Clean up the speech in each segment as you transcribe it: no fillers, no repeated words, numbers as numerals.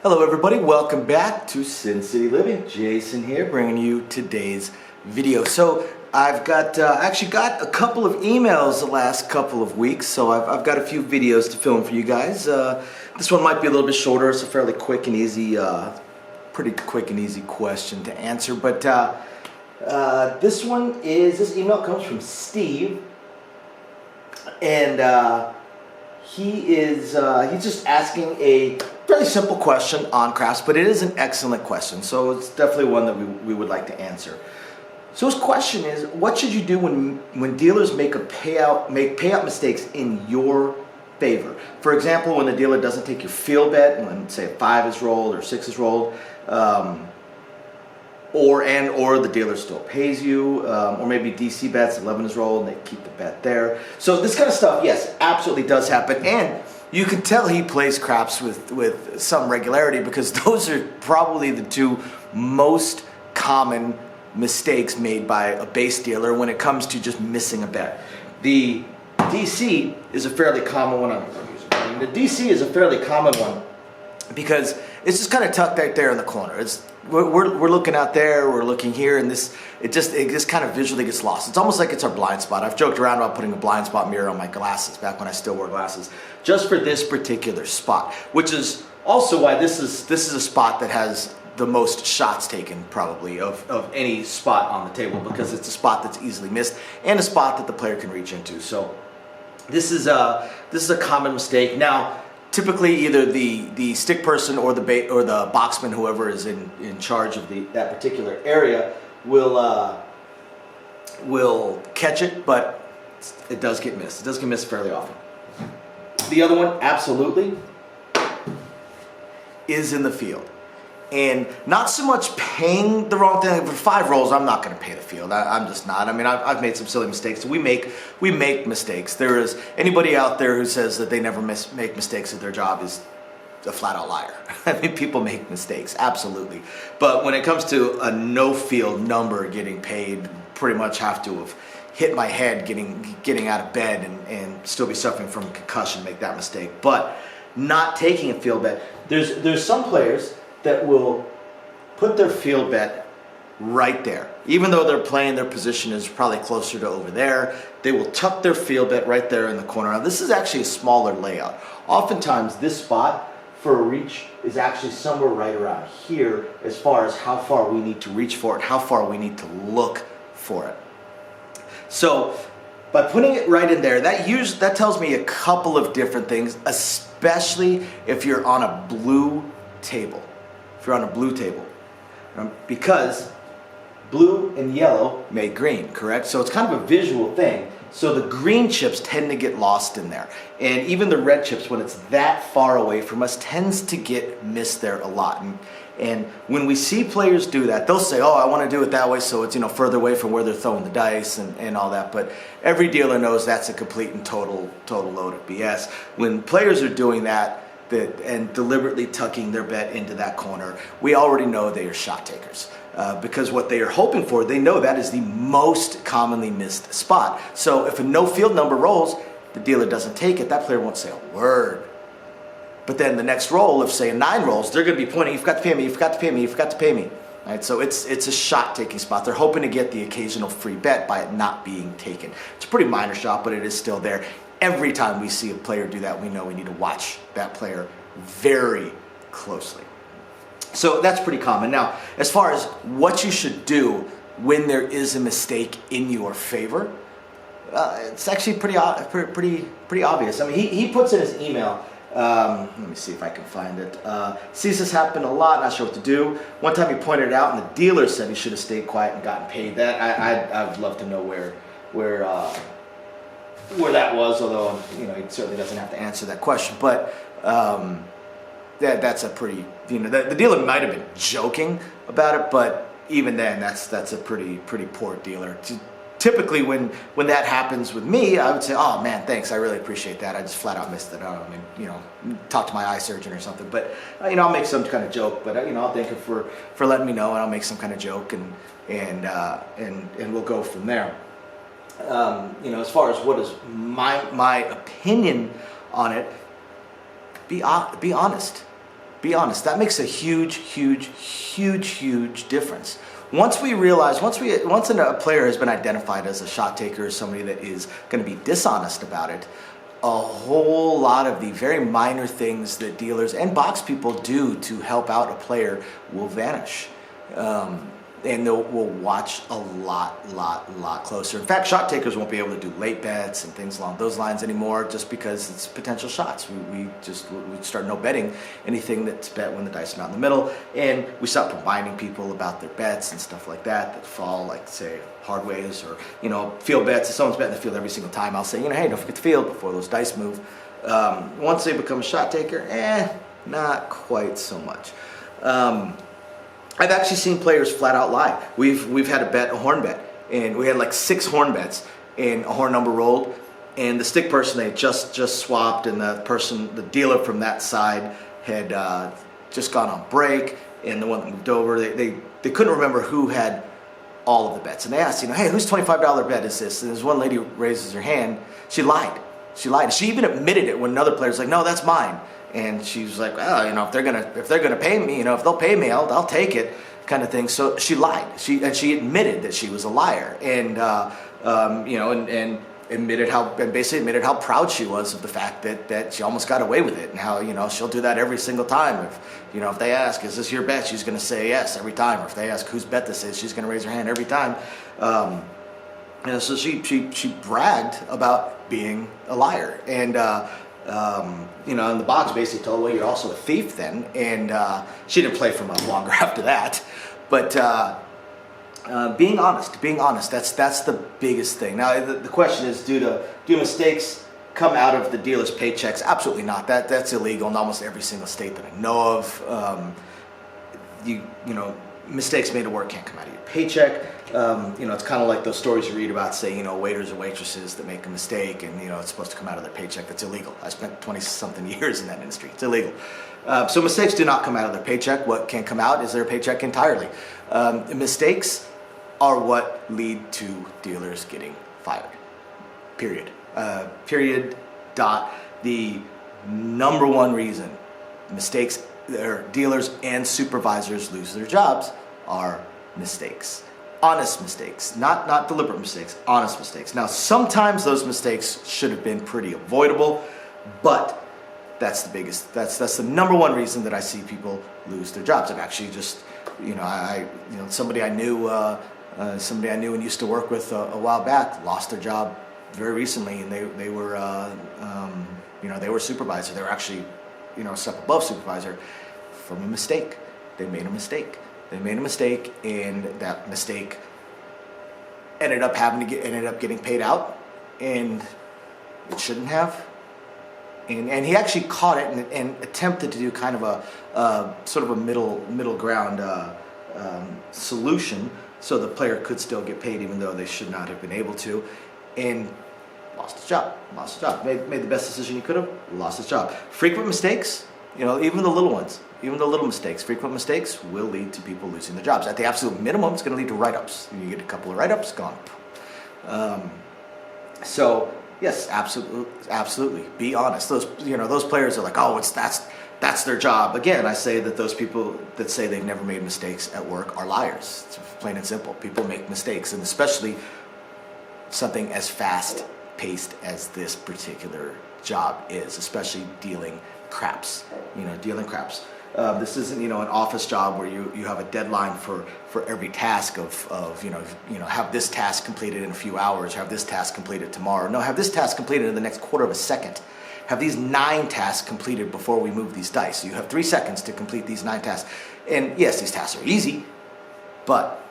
Hello everybody, welcome back to Sin City Living. Jason here bringing you today's video. So I've got actually got a couple of emails the last couple of weeks, so I've got a few videos to film for you guys. This one might be a little bit shorter. It's a fairly quick and easy, pretty quick and easy question to answer, but this email comes from Steve, and he's just asking a fairly simple question on crafts, but it is an excellent question, so it's definitely one that we would like to answer. So his question is, what should you do when dealers make payout mistakes in your favor? For example, when the dealer doesn't take your field bet, when say a 5 is rolled or 6 is rolled, or the dealer still pays you, or maybe DC bets, 11 is rolled, and they keep the bet there. So this kind of stuff, yes, absolutely does happen, and you can tell he plays craps with some regularity, because those are probably the two most common mistakes made by a base dealer when it comes to just missing a bet. The DC is a fairly common one. The DC is a fairly common one because it's just kind of tucked right there in the corner. We're looking out there, we're looking here, and it just kind of visually gets lost. It's almost like it's our blind spot. I've joked around about putting a blind spot mirror on my glasses back when I still wore glasses, just for this particular spot, which is also why this is a spot that has the most shots taken probably of any spot on the table, because it's a spot that's easily missed and a spot that the player can reach into. So this is a common mistake. Now, typically, either the stick person or the boxman, whoever is in charge of that particular area, will catch it, but it does get missed. It does get missed fairly often. The other one, absolutely, is in the field. And not so much paying the wrong thing. For 5 rolls, I'm not going to pay the field. I'm just not. I mean, I've made some silly mistakes. We make mistakes. There is anybody out there who says that they never make mistakes at their job is a flat-out liar. I mean, people make mistakes, absolutely. But when it comes to a no-field number getting paid, pretty much have to have hit my head getting out of bed and still be suffering from a concussion, make that mistake. But not taking a field bet. There's some players that will put their field bet right there. Even though they're playing, their position is probably closer to over there, they will tuck their field bet right there in the corner. Now, this is actually a smaller layout. Oftentimes, this spot for a reach is actually somewhere right around here, as far as how far we need to reach for it, how far we need to look for it. So by putting it right in there, that tells me a couple of different things, especially if you're on a blue table. If you're on a blue table, because blue and yellow make green, correct? So it's kind of a visual thing. So the green chips tend to get lost in there, and even the red chips, when it's that far away from us, tends to get missed there a lot. And when we see players do that, they'll say, "Oh, I want to do it that way, so it's further away from where they're throwing the dice and all that." But every dealer knows that's a complete and total load of BS. When players are doing that and deliberately tucking their bet into that corner, we already know they are shot takers, because what they are hoping for, they know that is the most commonly missed spot. So if a no field number rolls, the dealer doesn't take it, that player won't say a word. But then the next roll, if say a 9 rolls, they're going to be pointing, "You forgot to pay me, you forgot to pay me, you forgot to pay me." Right? So it's a shot taking spot. They're hoping to get the occasional free bet by it not being taken. It's a pretty minor shot, but it is still there. Every time we see a player do that, we know we need to watch that player very closely. So that's pretty common. Now, as far as what you should do when there is a mistake in your favor, it's actually pretty obvious. I mean, he puts in his email. Let me see if I can find it. Sees this happen a lot, not sure what to do. One time he pointed it out, and the dealer said he should have stayed quiet and gotten paid. That I would love to know where that was, although he certainly doesn't have to answer that question. But that's a pretty, the dealer might have been joking about it, but even then, that's a pretty poor dealer. Typically, when that happens with me, I would say, "Oh man, thanks, I really appreciate that. I just flat out missed it. I mean, talk to my eye surgeon or something." But I'll make some kind of joke. But I'll thank him for letting me know, and I'll make some kind of joke, and we'll go from there. As far as what is my opinion on it, be honest. Be honest. That makes a huge, huge, huge, huge difference. Once a player has been identified as a shot taker, as somebody that is going to be dishonest about it, a whole lot of the very minor things that dealers and box people do to help out a player will vanish. And we'll watch a lot closer. In fact, shot takers won't be able to do late bets and things along those lines anymore, just because it's potential shots. We start no betting anything that's bet when the dice are not in the middle, and we stop reminding people about their bets and stuff like that fall, like say hard ways or field bets. If someone's betting the field every single time, I'll say hey, don't forget the field before those dice move. Once they become a shot taker, not quite so much. I've actually seen players flat out lie. We've had a horn bet, and we had like 6 horn bets, and a horn number rolled, and the stick person they just swapped, and the dealer from that side had just gone on break, and the one that moved over, they couldn't remember who had all of the bets, and they asked, hey, whose $25 bet is this? And there's one lady who raises her hand. She lied. She even admitted it when another player's like, no, that's mine. And she was like, well, if they're gonna pay me, if they'll pay me, I'll take it, kind of thing. So she lied. She admitted that she was a liar, and basically admitted how proud she was of the fact that she almost got away with it, and how she'll do that every single time. If they ask, is this your bet? She's gonna say yes every time. Or if they ask whose bet this is, she's gonna raise her hand every time. So she bragged about being a liar, and and the box basically told her, well, you're also a thief then, and she didn't play for much longer after that. But being honest, that's the biggest thing. Now the question is, do mistakes come out of the dealer's paychecks? Absolutely not. That's illegal in almost every single state that I know of. Mistakes made at work can't come out of your paycheck. It's kind of like those stories you read about, say, waiters or waitresses that make a mistake, and it's supposed to come out of their paycheck. That's illegal. I spent 20-something years in that industry. It's illegal. So mistakes do not come out of their paycheck. What can come out is their paycheck entirely. Mistakes are what lead to dealers getting fired. Period. The number one reason mistakes, or dealers and supervisors lose their jobs, are mistakes. Honest mistakes, not deliberate mistakes, honest mistakes. Now, sometimes those mistakes should have been pretty avoidable, but that's the number one reason that I see people lose their jobs. I've actually just, somebody I knew and used to work with a while back lost their job very recently, and they were a supervisor. They were actually, a step above supervisor from a mistake. They made a mistake, and that mistake ended up getting paid out, and it shouldn't have. And he actually caught it and attempted to do kind of a sort of a middle ground solution, so the player could still get paid even though they should not have been able to, and lost his job. Made the best decision he could have, lost his job. Frequent mistakes, even the little ones, frequent mistakes will lead to people losing their jobs. At the absolute minimum, it's going to lead to write-ups. You get a couple of write-ups, gone. So yes, absolutely. Be honest. Those players are like, oh, that's their job. Again, I say that those people that say they've never made mistakes at work are liars. It's plain and simple. People make mistakes, and especially something as fast-paced as this particular job is, especially dealing craps. This isn't an office job where you have a deadline for every task of have this task completed in a few hours, have this task completed tomorrow. No, have this task completed in the next quarter of a second. Have these 9 tasks completed before we move these dice. So you have 3 seconds to complete these 9 tasks. And yes, these tasks are easy, but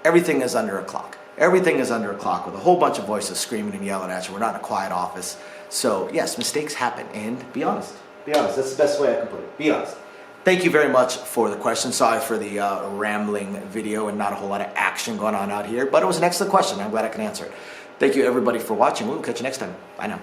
everything is under a clock. Everything is under a clock with a whole bunch of voices screaming and yelling at you. We're not in a quiet office. So yes, mistakes happen, and be honest. That's the best way I can put it. Be honest. Thank you very much for the question. Sorry for the rambling video and not a whole lot of action going on out here, but it was an excellent question. I'm glad I can answer it. Thank you everybody for watching. We'll catch you next time. Bye now.